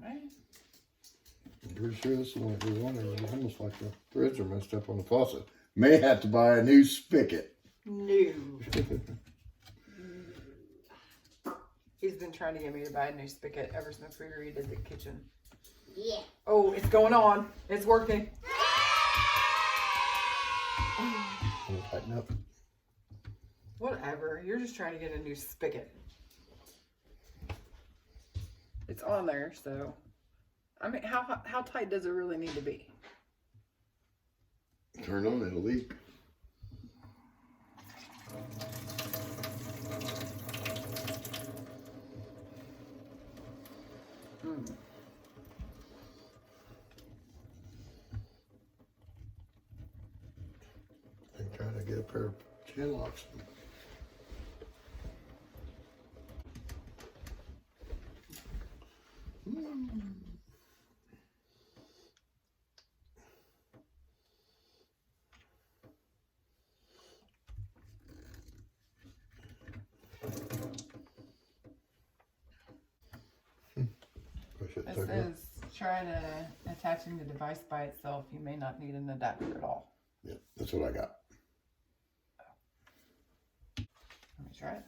man. I'm pretty sure this is the one that goes on there. It's almost like the threads are messed up on the faucet. May have to buy a new spigot. No. He's been trying to get me to buy a new spigot ever since we redid the kitchen. Yeah. Oh, it's going on. It's working. Tighten up. Whatever. You're just trying to get a new spigot. It's on there, so. I mean, how tight does it really need to be? Turn on, it'll leak. I'm trying to get a pair of chin locks. It says try to attaching the device by itself. You may not need an adapter at all. Yeah, that's what I got. Let me try it.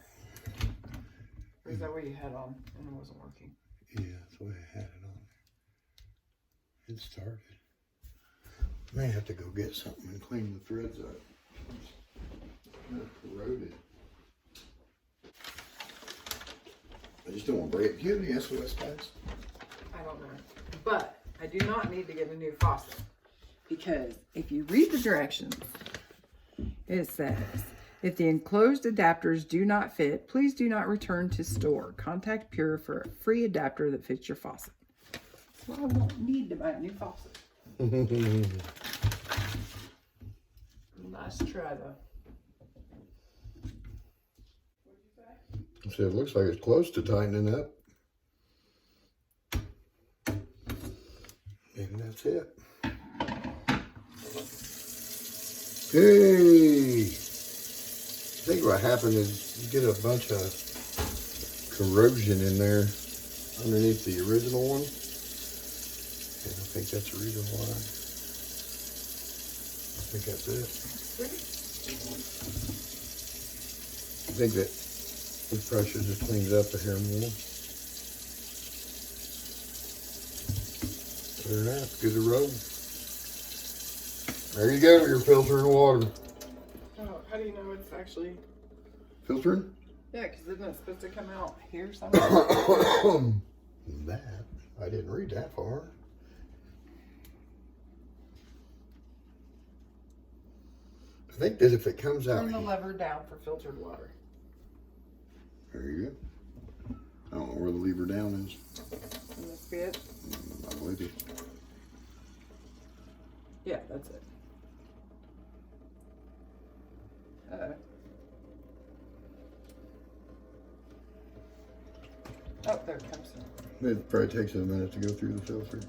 Or is that what you had on and it wasn't working? Yeah, that's the way I had it on. It started. May have to go get something and clean the threads up. It's corroded. I just don't want to break it. Do you have any SOS pads? I don't know. But I do not need to get a new faucet. Because if you read the directions, it says, if the enclosed adapters do not fit, please do not return to store. Contact Pure for a free adapter that fits your faucet. So I won't need to buy a new faucet. Nice try though. So it looks like it's close to tightening up. Maybe that's it. Hey! I think what happened is you get a bunch of corrosion in there underneath the original one. And I think that's the reason why. I think that's it. I think that the pressure just cleans up the hair more. Other than that, it's good to roll. There you go, your filtering water. Oh, how do you know it's actually... Filtering? Yeah, because isn't it supposed to come out here somewhere? That, I didn't read that far. I think that if it comes out... Turn the lever down for filtered water. There you go. I don't know where the lever down is. And this be it? I'm with you. Yeah, that's it. Oh, there it comes. It probably takes a minute to go through the filter.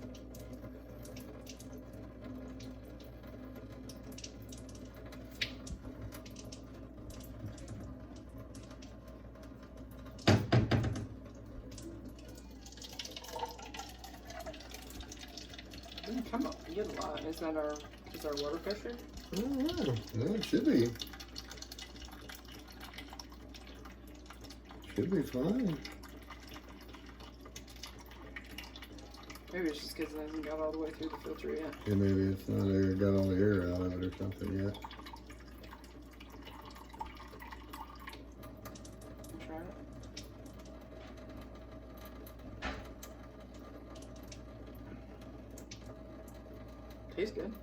Come up, you get a lot. Is that our water pressure? Oh, no, it should be. Should be fine. Maybe it's just because it hasn't got all the way through the filter yet. Yeah, maybe it's not there, got all the air out of it or something yet. Try it. Tastes good.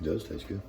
It does taste good.